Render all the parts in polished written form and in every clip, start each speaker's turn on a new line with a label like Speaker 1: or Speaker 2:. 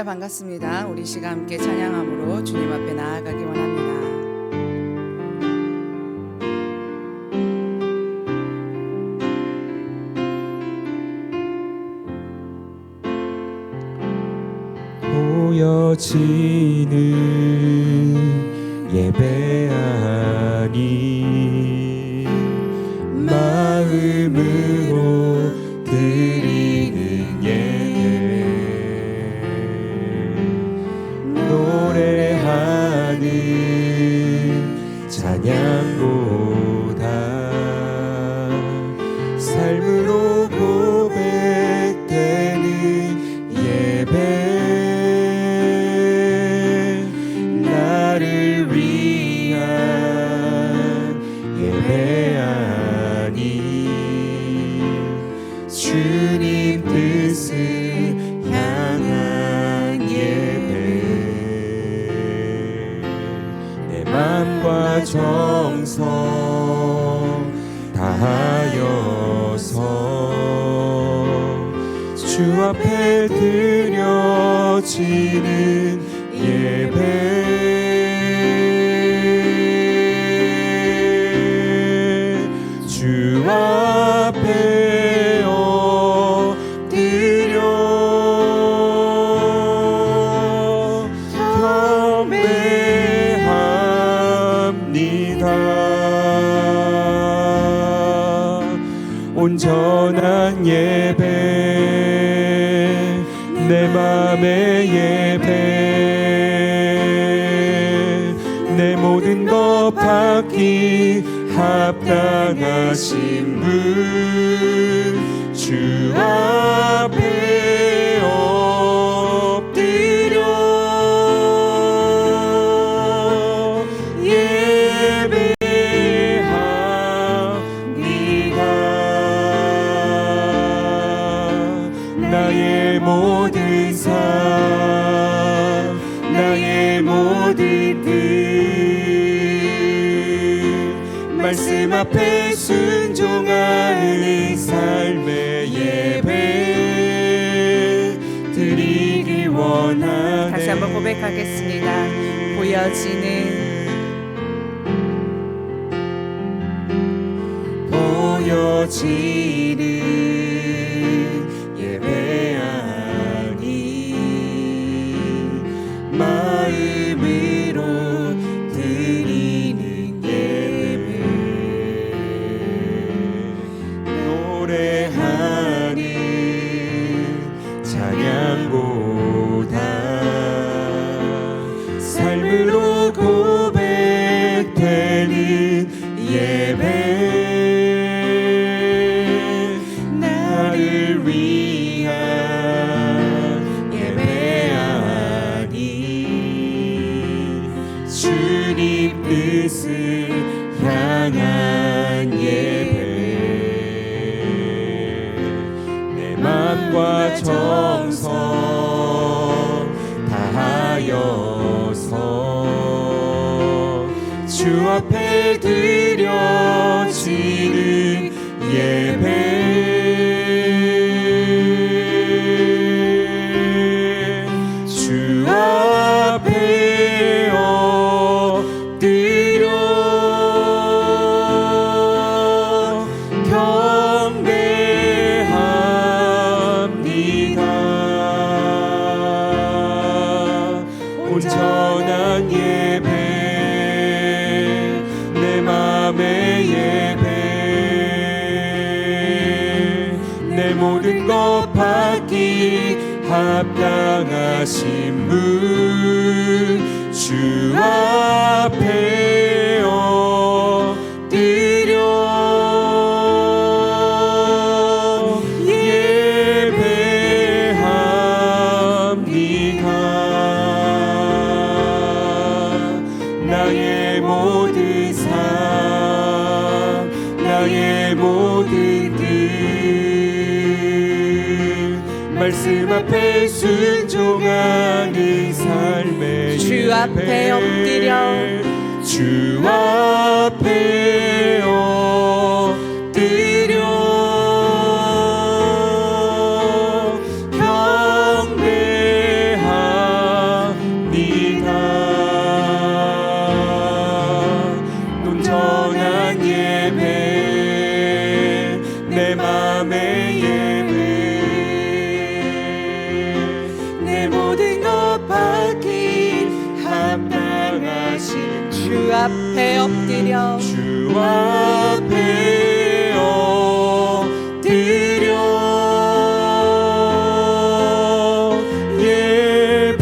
Speaker 1: 반갑습니다. 우리 시간 함께 찬양함으로 주님 앞에 나아가기 원합니다.
Speaker 2: 보여지는 예배하니 마음으로 드리는 예배 노래하는 찬양보다 삶으로 고백되는 예배 주님 뜻을 향한 예배 내 맘과 정성 다하여서 주 앞에 드려지는 예배 주 앞에 온전한 예배 내 맘의 예배 내 모든 것 받기 합당하신 분 주 앞에 엎드려 나의 모든 삶 나의 모든 뜻 말씀 앞에 순종하는 삶의 예배 드리기 원하네.
Speaker 1: 다시 한번 고백하겠습니다. 보여지는
Speaker 2: 마음으로 드리는 예배 노래하는 찬양보다 삶으로 고백되는 예배 나를 위한 주님 뜻을 향한 예배 내 맘과 정성 다하여서 주 앞에 드려지는 예배 주 앞에 온전한 예배 내 맘의 예배 내 모든 것 받기 합당하신 분 주 앞에 엎드려 나의 모든 삶 나의 모든 뜻 말씀 앞에 순종하는 삶의
Speaker 1: 주 앞에 엎드려
Speaker 2: 주 앞에 엎드려 경배하
Speaker 1: 앞에 엎드려
Speaker 2: 주 앞에 엎드려 예배합니다.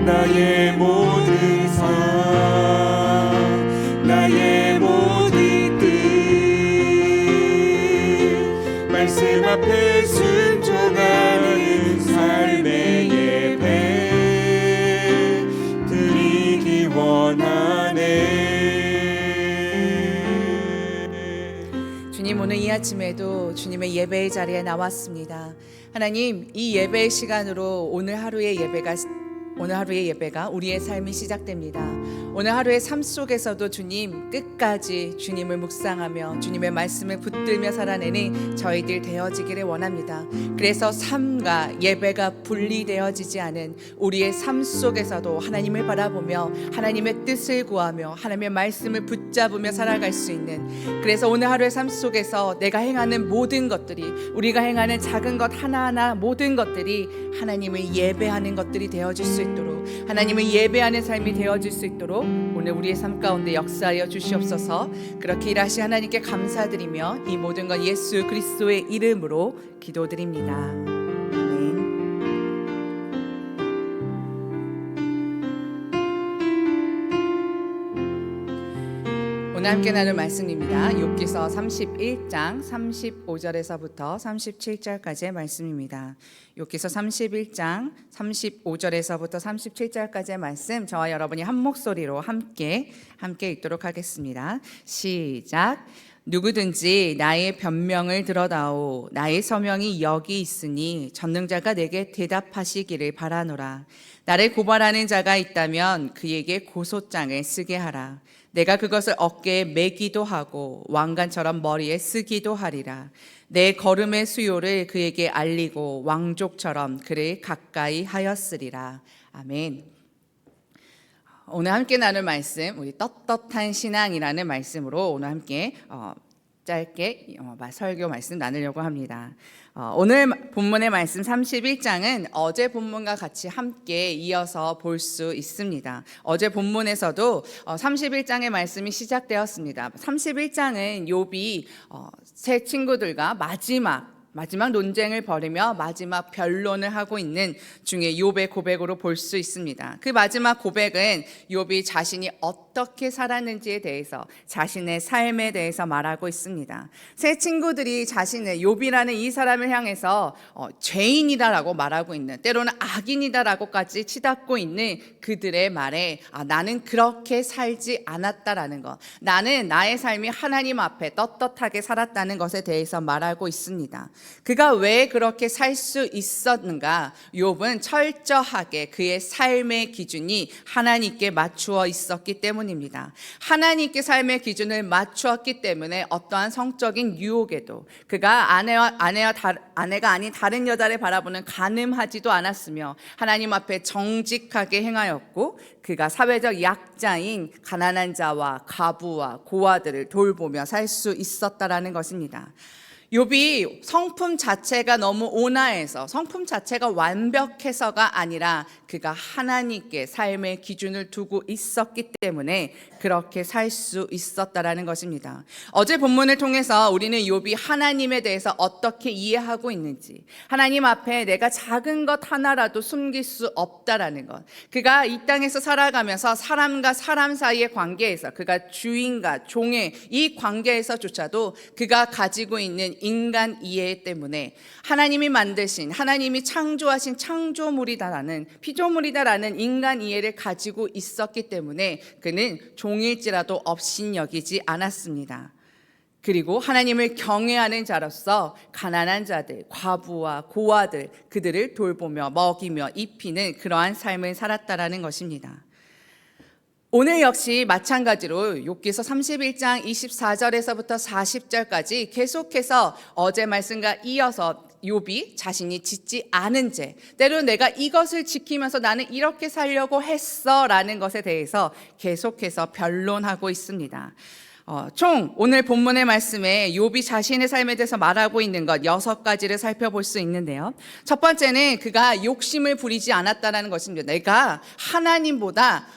Speaker 2: 나의 모든 삶 나의 모든 뜻 말씀 앞에 순종하는 삶의 예배 드리기 원하네.
Speaker 1: 주님, 오늘 이 아침에도 주님의 예배의 자리에 나왔습니다. 하나님, 이 예배의 시간으로 오늘 하루의 예배가 우리의 삶이 시작됩니다. 오늘 하루의 삶 속에서도 주님 끝까지 주님을 묵상하며 주님의 말씀을 붙들며 살아내는 저희들 되어지기를 원합니다. 그래서 삶과 예배가 분리되어지지 않은 우리의 삶 속에서도 하나님을 바라보며 하나님의 뜻을 구하며 하나님의 말씀을 붙잡으며 살아갈 수 있는, 그래서 오늘 하루의 삶 속에서 내가 행하는 모든 것들이, 우리가 행하는 작은 것 하나하나 모든 것들이 하나님을 예배하는 것들이 되어질 수 있도록, 하나님을 예배하는 삶이 되어질 수 있도록 오늘 우리의 삶 가운데 역사하여 주시옵소서. 그렇게 일하시 하나님께 감사드리며 이 모든 건 예수 그리스도의 이름으로 기도드립니다. 아멘. 오늘 함께 나눌 말씀입니다. 욥기서 31장 35절에서부터 37절까지의 말씀입니다. 욥기서 31장 35절에서부터 37절까지의 말씀, 저와 여러분이 한 목소리로 함께 읽도록 하겠습니다. 시작. 누구든지 나의 변명을 들어다오. 나의 서명이 여기 있으니 전능자가 내게 대답하시기를 바라노라. 나를 고발하는 자가 있다면 그에게 고소장을 쓰게 하라. 내가 그것을 어깨에 매기도 하고 왕관처럼 머리에 쓰기도 하리라. 내 걸음의 수요를 그에게 알리고 왕족처럼 그를 가까이 하였으리라. 아멘. 오늘 함께 나눌 말씀, 우리 떳떳한 신앙이라는 말씀으로 오늘 함께 짧게 설교 말씀 나누려고 합니다. 오늘 본문의 말씀 31장은 어제 본문과 같이 함께 이어서 볼 수 있습니다. 어제 본문에서도 31장의 말씀이 시작되었습니다. 31장은 욥이 세 친구들과 마지막 논쟁을 벌이며 마지막 변론을 하고 있는 중에 욥의 고백으로 볼 수 있습니다. 그 마지막 고백은 욥이 자신이 어떻게 살았는지에 대해서, 자신의 삶에 대해서 말하고 있습니다. 세 친구들이 자신의 욥이라는 이 사람을 향해서 죄인이다라고 말하고 있는, 때로는 악인이다라고까지 치닫고 있는 그들의 말에 나는 그렇게 살지 않았다라는 것, 나는 나의 삶이 하나님 앞에 떳떳하게 살았다는 것에 대해서 말하고 있습니다. 그가 왜 그렇게 살 수 있었는가? 욥은 철저하게 그의 삶의 기준이 하나님께 맞추어 있었기 때문입니다. 하나님께 삶의 기준을 맞추었기 때문에 어떠한 성적인 유혹에도 그가 아내가 아닌 다른 여자를 바라보는 간음하지도 않았으며 하나님 앞에 정직하게 행하였고, 그가 사회적 약자인 가난한 자와 과부와 고아들을 돌보며 살 수 있었다라는 것입니다. 욥이 성품 자체가 너무 온화해서, 성품 자체가 완벽해서가 아니라 그가 하나님께 삶의 기준을 두고 있었기 때문에 그렇게 살 수 있었다라는 것입니다. 어제 본문을 통해서 우리는 욥이 하나님에 대해서 어떻게 이해하고 있는지, 하나님 앞에 내가 작은 것 하나라도 숨길 수 없다라는 것, 그가 이 땅에서 살아가면서 사람과 사람 사이의 관계에서, 그가 주인과 종의 이 관계에서조차도 그가 가지고 있는 인간 이해 때문에 하나님이 만드신, 하나님이 창조하신 피조물이다라는 인간 이해를 가지고 있었기 때문에 그는 종일지라도 업신여기지 않았습니다. 그리고 하나님을 경외하는 자로서 가난한 자들, 과부와 고아들, 그들을 돌보며 먹이며 입히는 그러한 삶을 살았다라는 것입니다. 오늘 역시 마찬가지로 욥기서 31장 24절에서부터 40절까지 계속해서 어제 말씀과 이어서 욥이 자신이 짓지 않은 죄, 때로는 내가 이것을 지키면서 나는 이렇게 살려고 했어라는 것에 대해서 계속해서 변론하고 있습니다. 총 오늘 본문의 말씀에 욥이 자신의 삶에 대해서 말하고 있는 것 6가지를 살펴볼 수 있는데요. 첫 번째는 그가 욕심을 부리지 않았다는 것입니다. 내가 하나님보다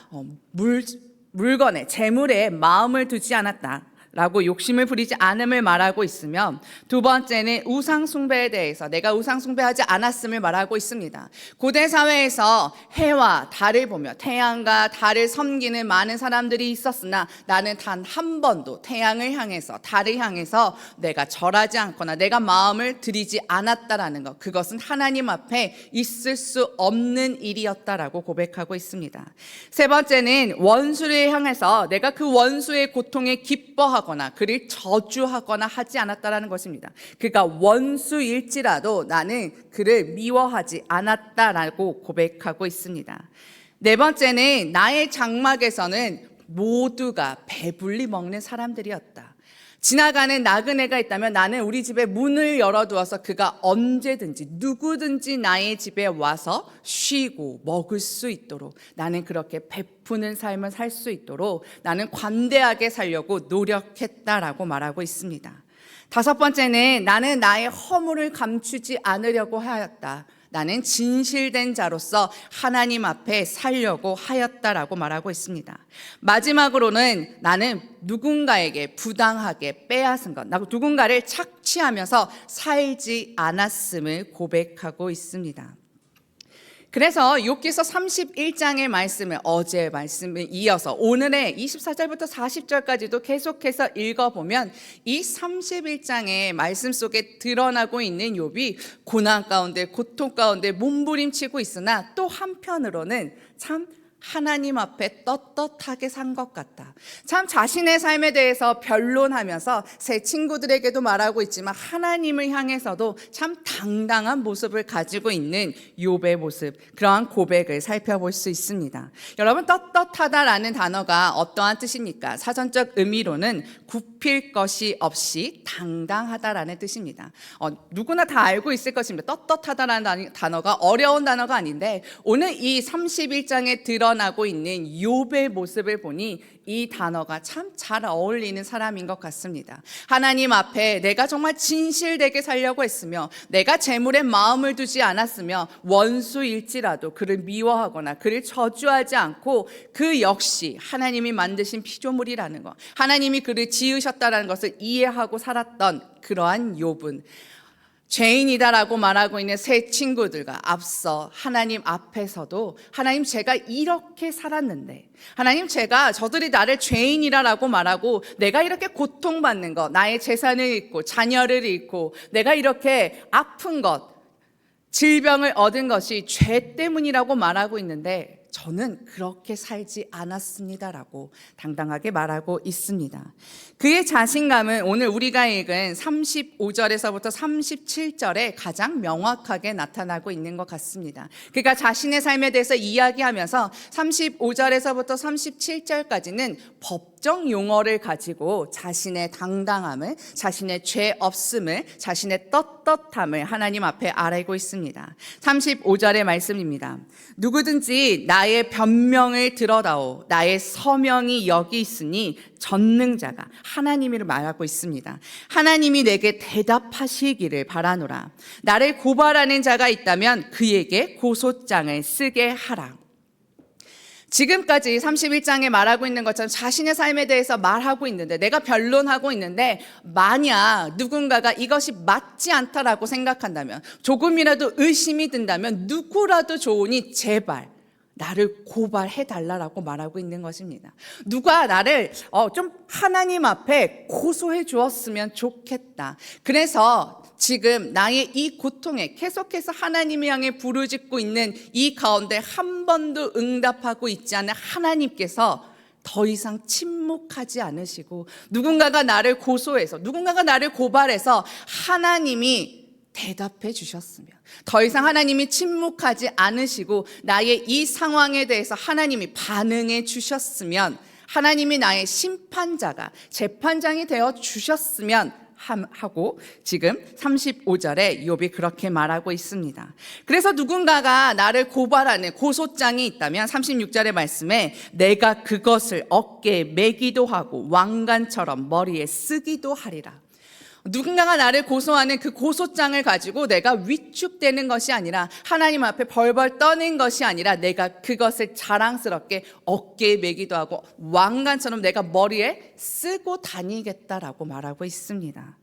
Speaker 1: 물건에 재물에 마음을 두지 않았다 라고 욕심을 부리지 않음을 말하고 있으며, 두 번째는 우상 숭배에 대해서 내가 우상 숭배하지 않았음을 말하고 있습니다. 고대 사회에서 해와 달을 보며 태양과 달을 섬기는 많은 사람들이 있었으나 나는 단 한 번도 태양을 향해서 달을 향해서 내가 절하지 않거나 내가 마음을 들이지 않았다라는 것, 그것은 하나님 앞에 있을 수 없는 일이었다라고 고백하고 있습니다. 세 번째는 원수를 향해서 내가 그 원수의 고통에 기뻐하고 그를 저주하거나 하지 않았다라는 것입니다. 그가 원수일지라도 나는 그를 미워하지 않았다라고 고백하고 있습니다. 네 번째는 나의 장막에서는 모두가 배불리 먹는 사람들이었다. 지나가는 나그네가 있다면 나는 우리 집에 문을 열어두어서 그가 언제든지 누구든지 나의 집에 와서 쉬고 먹을 수 있도록, 나는 그렇게 베푸는 삶을 살 수 있도록 나는 관대하게 살려고 노력했다라고 말하고 있습니다. 다섯 번째는 나는 나의 허물을 감추지 않으려고 하였다. 나는 진실된 자로서 하나님 앞에 살려고 하였다라고 말하고 있습니다. 마지막으로는 나는 누군가에게 부당하게 빼앗은 것, 누군가를 착취하면서 살지 않았음을 고백하고 있습니다. 그래서 욥기서 31장의 말씀을, 어제의 말씀을 이어서 오늘의 24절부터 40절까지도 계속해서 읽어보면 이 31장의 말씀 속에 드러나고 있는 욥이 고난 가운데, 고통 가운데 몸부림치고 있으나 또 한편으로는 참 하나님 앞에 떳떳하게 산 것 같다. 참 자신의 삶에 대해서 변론하면서 새 친구들에게도 말하고 있지만 하나님을 향해서도 참 당당한 모습을 가지고 있는 욥의 모습, 그러한 고백을 살펴볼 수 있습니다. 여러분, 떳떳하다라는 단어가 어떠한 뜻입니까? 사전적 의미로는 굽힐 것이 없이 당당하다라는 뜻입니다. 누구나 다 알고 있을 것입니다. 떳떳하다라는 단어가 어려운 단어가 아닌데 오늘 이 31장에 드러나고 있는 욥의 모습을 보니 이 단어가 참 잘 어울리는 사람인 것 같습니다. 하나님 앞에 내가 정말 진실되게 살려고 했으며 내가 재물에 마음을 두지 않았으며 원수일지라도 그를 미워하거나 그를 저주하지 않고 그 역시 하나님이 만드신 피조물이라는 것, 하나님이 그를 지으셨다는 것을 이해하고 살았던 그러한 욥은 죄인이다라고 말하고 있는 새 친구들과 앞서 하나님 앞에서도 하나님, 제가 이렇게 살았는데, 하나님, 제가 저들이 나를 죄인이라고 말하고 내가 이렇게 고통받는 것, 나의 재산을 잃고 자녀를 잃고 내가 이렇게 아픈 것, 질병을 얻은 것이 죄 때문이라고 말하고 있는데 저는 그렇게 살지 않았습니다라고 당당하게 말하고 있습니다. 그의 자신감은 오늘 우리가 읽은 35절에서부터 37절에 가장 명확하게 나타나고 있는 것 같습니다. 그가 자신의 삶에 대해서 이야기하면서 35절에서부터 37절까지는 법정 용어를 가지고 자신의 당당함을, 자신의 죄 없음을, 자신의 떳떳함을 하나님 앞에 아뢰고 있습니다. 35절의 말씀입니다. 누구든지 나의 변명을 들어다오, 나의 서명이 여기 있으니 전능자가 하나님이를 말하고 있습니다. 하나님이 내게 대답하시기를 바라노라. 나를 고발하는 자가 있다면 그에게 고소장을 쓰게 하라. 지금까지 31장에 말하고 있는 것처럼 자신의 삶에 대해서 말하고 있는데, 내가 변론하고 있는데 만약 누군가가 이것이 맞지 않다라고 생각한다면, 조금이라도 의심이 든다면 누구라도 좋으니 제발 나를 고발해달라고 말하고 있는 것입니다. 누가 나를 좀 하나님 앞에 고소해 주었으면 좋겠다. 그래서 지금 나의 이 고통에 계속해서 하나님을 향해 부르짖고 있는 이 가운데 한 번도 응답하고 있지 않은 하나님께서 더 이상 침묵하지 않으시고, 누군가가 나를 고소해서, 누군가가 나를 고발해서 하나님이 대답해 주셨으면, 더 이상 하나님이 침묵하지 않으시고 나의 이 상황에 대해서 하나님이 반응해 주셨으면, 하나님이 나의 심판자가, 재판장이 되어 주셨으면 하고 지금 35절에 욥이 그렇게 말하고 있습니다. 그래서 누군가가 나를 고발하는 고소장이 있다면 36절의 말씀에 내가 그것을 어깨에 매기도 하고 왕관처럼 머리에 쓰기도 하리라. 누군가가 나를 고소하는 그 고소장을 가지고 내가 위축되는 것이 아니라 하나님 앞에 벌벌 떠는 것이 아니라 내가 그것을 자랑스럽게 어깨에 매기도 하고 왕관처럼 내가 머리에 쓰고 다니겠다라고 말하고 있습니다.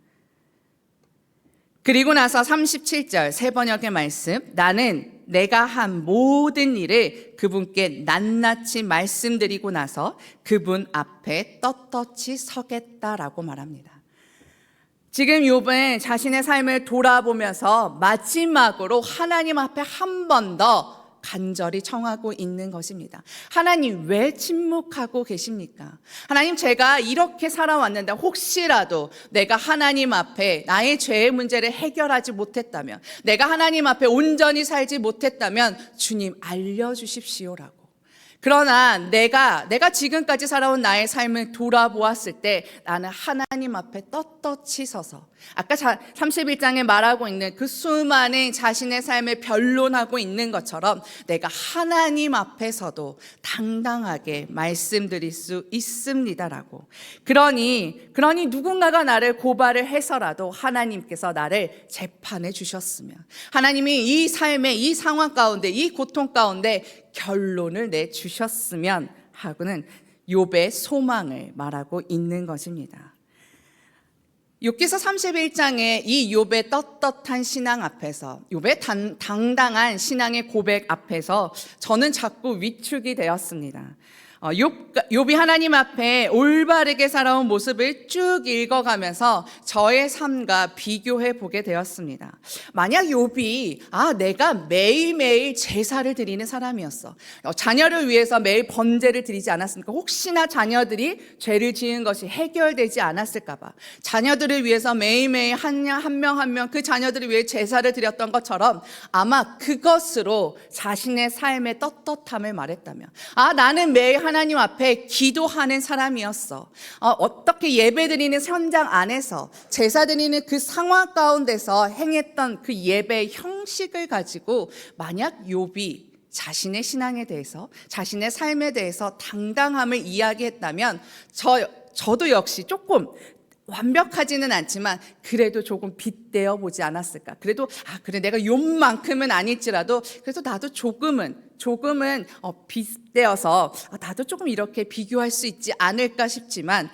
Speaker 1: 그리고 나서 37절 세 번역의 말씀, 나는 내가 한 모든 일을 그분께 낱낱이 말씀드리고 나서 그분 앞에 떳떳이 서겠다라고 말합니다. 지금 욥은 자신의 삶을 돌아보면서 마지막으로 하나님 앞에 한 번 더 간절히 청하고 있는 것입니다. 하나님, 왜 침묵하고 계십니까? 하나님, 제가 이렇게 살아왔는데 혹시라도 내가 하나님 앞에 나의 죄의 문제를 해결하지 못했다면, 내가 하나님 앞에 온전히 살지 못했다면 주님 알려주십시오라고. 그러나 내가 지금까지 살아온 나의 삶을 돌아보았을 때 나는 하나님 앞에 떳떳이 서서 아까 31장에 말하고 있는 그 수많은 자신의 삶을 변론하고 있는 것처럼 내가 하나님 앞에서도 당당하게 말씀드릴 수 있습니다라고. 그러니 누군가가 나를 고발을 해서라도 하나님께서 나를 재판해 주셨으면, 하나님이 이 삶의 이 상황 가운데, 이 고통 가운데 결론을 내주셨으면 하고는 욥의 소망을 말하고 있는 것입니다. 욥기서 31장에 이 욥의 떳떳한 신앙 앞에서, 욥의 당당한 신앙의 고백 앞에서 저는 자꾸 위축이 되었습니다. 욥이 하나님 앞에 올바르게 살아온 모습을 쭉 읽어가면서 저의 삶과 비교해 보게 되었습니다. 만약 욥이 내가 매일매일 제사를 드리는 사람이었어, 자녀를 위해서 매일 번제를 드리지 않았습니까? 혹시나 자녀들이 죄를 지은 것이 해결되지 않았을까 봐 자녀들을 위해서 매일매일 한 명 한 명 그 자녀들을 위해 제사를 드렸던 것처럼 아마 그것으로 자신의 삶의 떳떳함을 말했다면, 나는 매일 하나님 앞에 기도하는 사람이었어. 어떻게 예배드리는 현장 안에서 제사드리는 그 상황 가운데서 행했던 그 예배의 형식을 가지고 만약 욥이 자신의 신앙에 대해서, 자신의 삶에 대해서 당당함을 이야기했다면 저도 역시 조금 완벽하지는 않지만 그래도 조금 빗대어 보지 않았을까. 그래도 그래, 내가 욥만큼은 아닐지라도 그래도 나도 조금은 빗대어서 나도 조금 이렇게 비교할 수 있지 않을까 싶지만,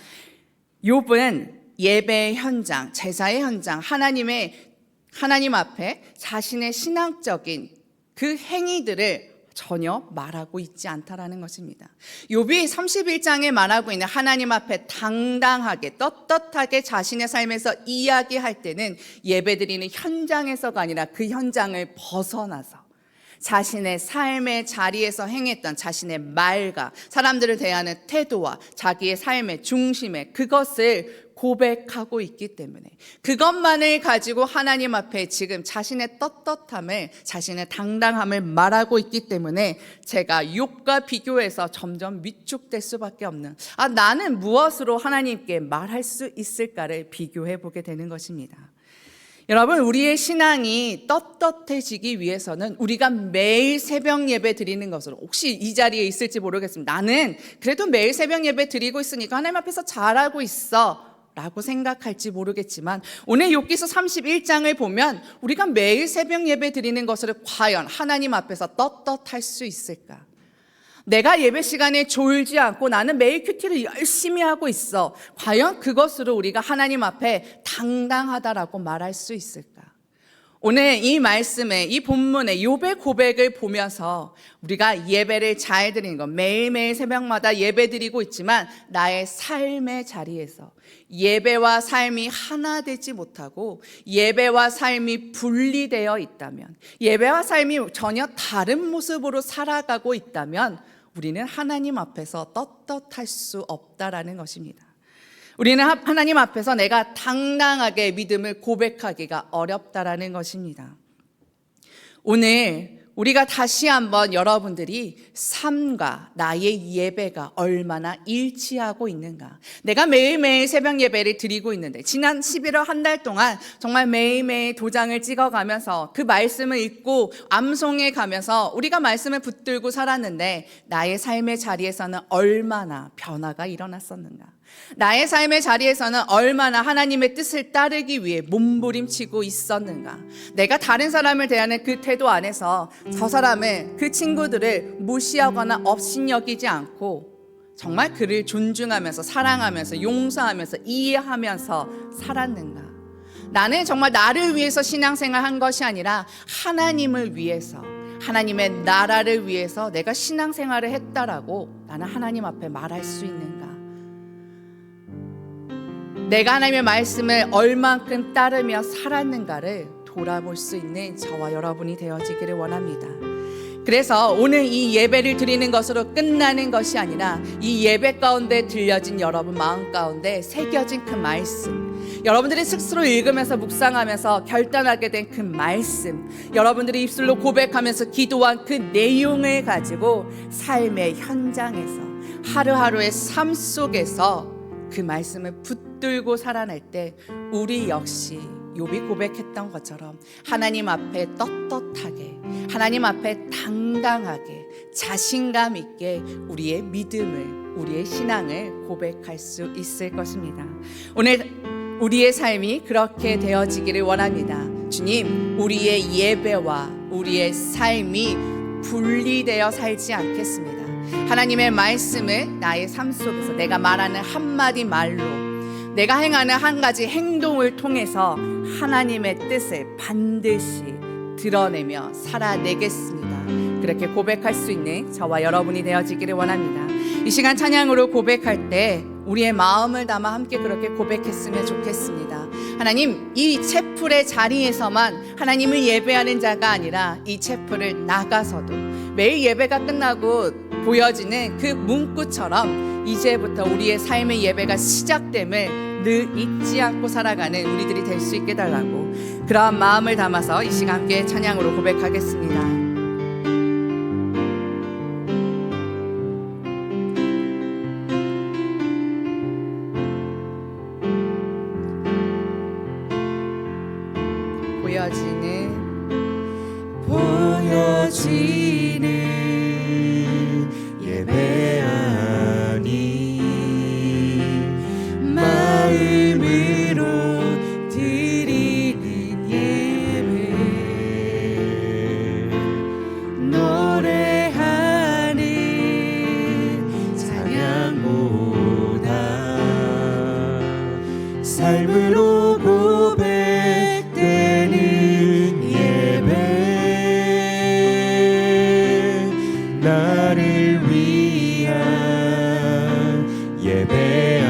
Speaker 1: 욥은 예배의 현장, 제사의 현장, 하나님 앞에 자신의 신앙적인 그 행위들을 전혀 말하고 있지 않다라는 것입니다. 욥이 31장에 말하고 있는 하나님 앞에 당당하게 떳떳하게 자신의 삶에서 이야기할 때는 예배드리는 현장에서가 아니라 그 현장을 벗어나서 자신의 삶의 자리에서 행했던 자신의 말과 사람들을 대하는 태도와 자기의 삶의 중심에 그것을 고백하고 있기 때문에, 그것만을 가지고 하나님 앞에 지금 자신의 떳떳함을, 자신의 당당함을 말하고 있기 때문에 제가 욥과 비교해서 점점 위축될 수밖에 없는, 나는 무엇으로 하나님께 말할 수 있을까를 비교해 보게 되는 것입니다. 여러분, 우리의 신앙이 떳떳해지기 위해서는 우리가 매일 새벽 예배 드리는 것으로, 혹시 이 자리에 있을지 모르겠습니다. 나는 그래도 매일 새벽 예배 드리고 있으니까 하나님 앞에서 잘하고 있어 라고 생각할지 모르겠지만, 오늘 욥기서 31장을 보면 우리가 매일 새벽 예배 드리는 것을 과연 하나님 앞에서 떳떳할 수 있을까? 내가 예배 시간에 졸지 않고 나는 매일 큐티를 열심히 하고 있어, 과연 그것으로 우리가 하나님 앞에 당당하다라고 말할 수 있을까? 오늘 이 말씀에, 이 본문에 욥의 고백을 보면서 우리가 예배를 잘 드리는 것, 매일매일 새벽마다 예배 드리고 있지만 나의 삶의 자리에서 예배와 삶이 하나 되지 못하고 예배와 삶이 분리되어 있다면, 예배와 삶이 전혀 다른 모습으로 살아가고 있다면 우리는 하나님 앞에서 떳떳할 수 없다라는 것입니다. 우리는 하나님 앞에서 내가 당당하게 믿음을 고백하기가 어렵다라는 것입니다. 오늘 우리가 다시 한번 여러분들이 삶과 나의 예배가 얼마나 일치하고 있는가. 내가 매일매일 새벽 예배를 드리고 있는데 지난 11월 한 달 동안 정말 매일매일 도장을 찍어가면서 그 말씀을 읽고 암송해 가면서 우리가 말씀을 붙들고 살았는데 나의 삶의 자리에서는 얼마나 변화가 일어났었는가. 나의 삶의 자리에서는 얼마나 하나님의 뜻을 따르기 위해 몸부림치고 있었는가. 내가 다른 사람을 대하는 그 태도 안에서 저 사람을, 그 친구들을 무시하거나 업신여기지 않고 정말 그를 존중하면서 사랑하면서 용서하면서 이해하면서 살았는가. 나는 정말 나를 위해서 신앙생활 한 것이 아니라 하나님을 위해서, 하나님의 나라를 위해서 내가 신앙생활을 했다라고 나는 하나님 앞에 말할 수 있는가. 내가 하나님의 말씀을 얼만큼 따르며 살았는가를 돌아볼 수 있는 저와 여러분이 되어지기를 원합니다. 그래서 오늘 이 예배를 드리는 것으로 끝나는 것이 아니라 이 예배 가운데 들려진 여러분 마음 가운데 새겨진 그 말씀, 여러분들이 스스로 읽으면서 묵상하면서 결단하게 된 그 말씀, 여러분들이 입술로 고백하면서 기도한 그 내용을 가지고 삶의 현장에서 하루하루의 삶 속에서 그 말씀을 붙들고 살아날 때 우리 역시 욥이 고백했던 것처럼 하나님 앞에 떳떳하게, 하나님 앞에 당당하게, 자신감 있게 우리의 믿음을, 우리의 신앙을 고백할 수 있을 것입니다. 오늘 우리의 삶이 그렇게 되어지기를 원합니다. 주님, 우리의 예배와 우리의 삶이 분리되어 살지 않겠습니다. 하나님의 말씀을 나의 삶 속에서 내가 말하는 한마디 말로, 내가 행하는 한 가지 행동을 통해서 하나님의 뜻을 반드시 드러내며 살아내겠습니다. 그렇게 고백할 수 있는 저와 여러분이 되어지기를 원합니다. 이 시간 찬양으로 고백할 때 우리의 마음을 담아 함께 그렇게 고백했으면 좋겠습니다. 하나님, 이 채플의 자리에서만 하나님을 예배하는 자가 아니라 이 채플을 나가서도 매일 예배가 끝나고 보여지는 그 문구처럼 이제부터 우리의 삶의 예배가 시작됨을 늘 잊지 않고 살아가는 우리들이 될 수 있게 달라고, 그러한 마음을 담아서 이 시간 함께 찬양으로 고백하겠습니다.
Speaker 2: 보여지는 예배 아니 마음으로 드리는 예배, 노래하는 찬양보다 삶으로 고백되는 나를 위한 예배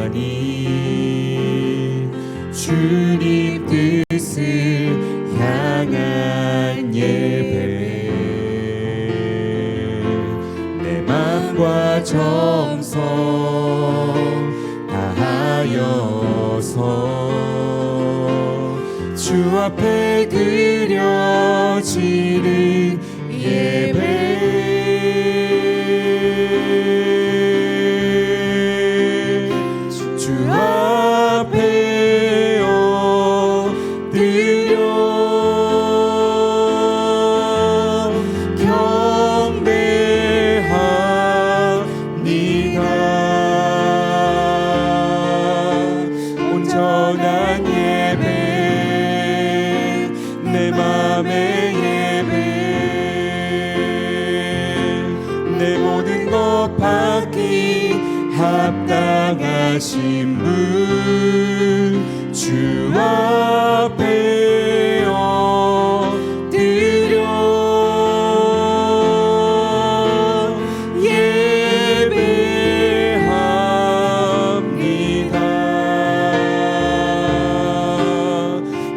Speaker 2: 아니 주님 뜻을 향한 예배, 내 맘과 정성 다하여서 주 앞에 드려지는 예배, 주 앞에 엎드려 경배합니다. 온전한 예배, 내 맘의 내 모든 것 받기 합당하신 분, 주 앞에 엎드려 예배합니다.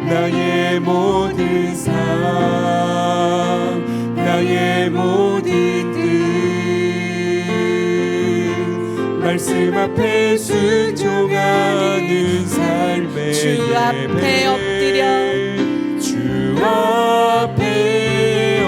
Speaker 2: 나의 모든 삶, 나의 모든 뜻, 말씀 앞에 순종하는 삶의
Speaker 1: 주 앞에 엎드려,
Speaker 2: 주 앞에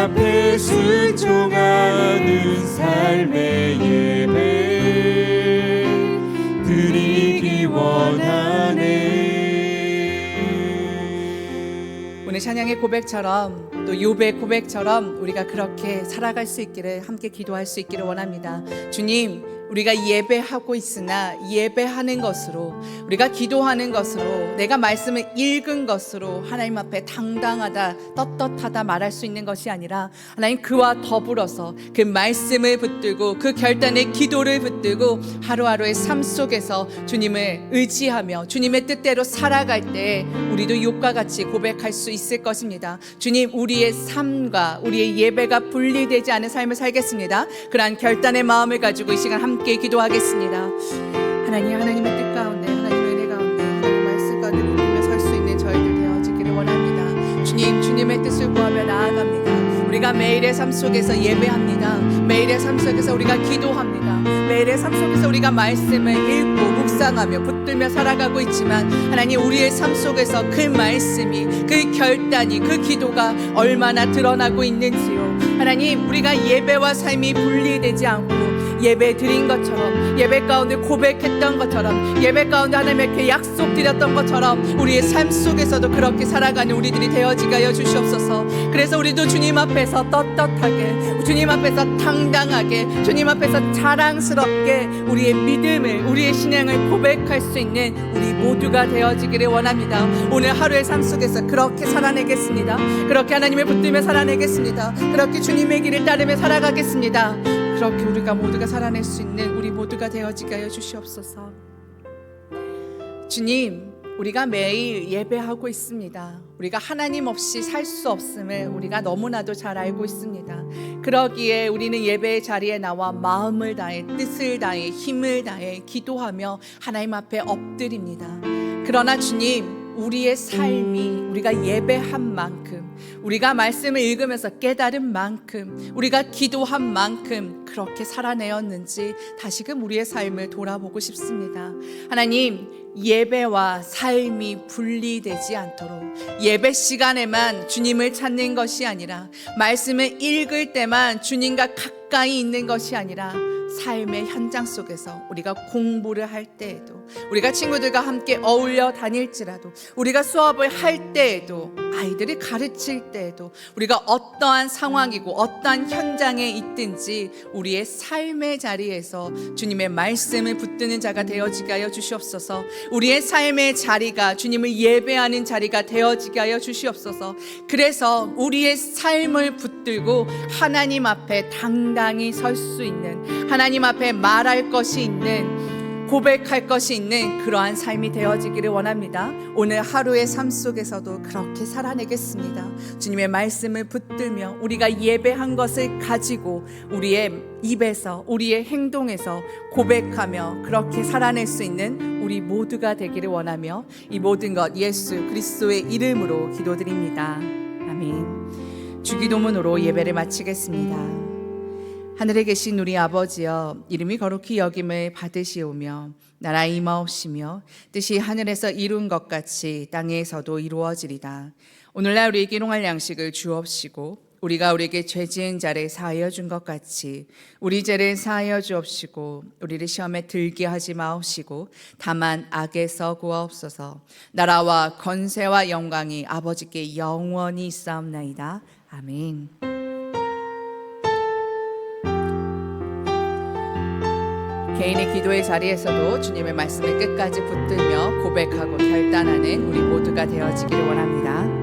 Speaker 2: 앞에 순종하는 삶의 예배 드리기 원하네.
Speaker 1: 오늘 찬양의 고백처럼 또 욥의 고백처럼 우리가 그렇게 살아갈 수 있기를, 함께 기도할 수 있기를 원합니다. 주님, 우리가 예배하고 있으나 예배하는 것으로, 우리가 기도하는 것으로, 내가 말씀을 읽은 것으로 하나님 앞에 당당하다, 떳떳하다 말할 수 있는 것이 아니라 하나님 그와 더불어서 그 말씀을 붙들고 그 결단의 기도를 붙들고 하루하루의 삶 속에서 주님을 의지하며 주님의 뜻대로 살아갈 때 우리도 욥과 같이 고백할 수 있을 것입니다. 주님, 우리의 삶과 우리의 예배가 분리되지 않은 삶을 살겠습니다. 그러한 결단의 마음을 가지고 이 시간 함께 기도하겠습니다. 하나님의 뜻 가운데, 하나님의 은혜 가운데, 하나님의 말씀 가운데 붙들며 설 수 있는 저희들 되어지기를 원합니다. 주님의 뜻을 구하며 나아갑니다. 우리가 매일의 삶 속에서 예배합니다. 매일의 삶 속에서 우리가 기도합니다. 매일의 삶 속에서 우리가 말씀을 읽고 묵상하며 붙들며 살아가고 있지만 하나님, 우리의 삶 속에서 그 말씀이, 그 결단이, 그 기도가 얼마나 드러나고 있는지요. 하나님, 우리가 예배와 삶이 분리되지 않고 예배 드린 것처럼, 예배 가운데 고백했던 것처럼, 예배 가운데 하나님께 약속드렸던 것처럼 우리의 삶 속에서도 그렇게 살아가는 우리들이 되어지게 하여 주시옵소서. 그래서 우리도 주님 앞에서 떳떳하게, 주님 앞에서 당당하게, 주님 앞에서 자랑스럽게 우리의 믿음을, 우리의 신앙을 고백할 수 있는 우리 모두가 되어지기를 원합니다. 오늘 하루의 삶 속에서 그렇게 살아내겠습니다. 그렇게 하나님을 붙들며 살아내겠습니다. 그렇게 주님의 길을 따르며 살아가겠습니다. 그렇게 우리가 모두가 살아낼 수 있는 우리 모두가 되어지게 하여 주시옵소서. 주님, 우리가 매일 예배하고 있습니다. 우리가 하나님 없이 살 수 없음을 우리가 너무나도 잘 알고 있습니다. 그러기에 우리는 예배의 자리에 나와 마음을 다해, 뜻을 다해, 힘을 다해 기도하며 하나님 앞에 엎드립니다. 그러나 주님, 우리의 삶이, 우리가 예배한 만큼, 우리가 말씀을 읽으면서 깨달은 만큼, 우리가 기도한 만큼 그렇게 살아내었는지 다시금 우리의 삶을 돌아보고 싶습니다. 하나님, 예배와 삶이 분리되지 않도록 예배 시간에만 주님을 찾는 것이 아니라, 말씀을 읽을 때만 주님과 가까이 있는 것이 아니라, 삶의 현장 속에서 우리가 공부를 할 때에도, 우리가 친구들과 함께 어울려 다닐지라도, 우리가 수업을 할 때에도, 아이들을 가르칠 때에도, 우리가 어떠한 상황이고 어떠한 현장에 있든지 우리의 삶의 자리에서 주님의 말씀을 붙드는 자가 되어지게 하여 주시옵소서. 우리의 삶의 자리가 주님을 예배하는 자리가 되어지게 하여 주시옵소서. 그래서 우리의 삶을 붙들고 하나님 앞에 당당히 설 수 있는, 하나님 앞에 말할 것이 있는, 고백할 것이 있는 그러한 삶이 되어지기를 원합니다. 오늘 하루의 삶 속에서도 그렇게 살아내겠습니다. 주님의 말씀을 붙들며 우리가 예배한 것을 가지고 우리의 입에서, 우리의 행동에서 고백하며 그렇게 살아낼 수 있는 우리 모두가 되기를 원하며, 이 모든 것 예수 그리스도의 이름으로 기도드립니다. 아멘. 주기도문으로 예배를 마치겠습니다. 하늘에 계신 우리 아버지여, 이름이 거룩히 여김을 받으시오며 나라 임하옵시며 뜻이 하늘에서 이룬 것 같이 땅에서도 이루어지리다. 오늘날 우리에게 일용할 양식을 주옵시고 우리가 우리에게 죄 지은 자를 사하여 준 것 같이 우리 죄를 사하여 주옵시고 우리를 시험에 들게 하지 마옵시고 다만 악에서 구하옵소서. 나라와 권세와 영광이 아버지께 영원히 있사옵나이다. 아멘. 개인의 기도의 자리에서도 주님의 말씀을 끝까지 붙들며 고백하고 결단하는 우리 모두가 되어지기를 원합니다.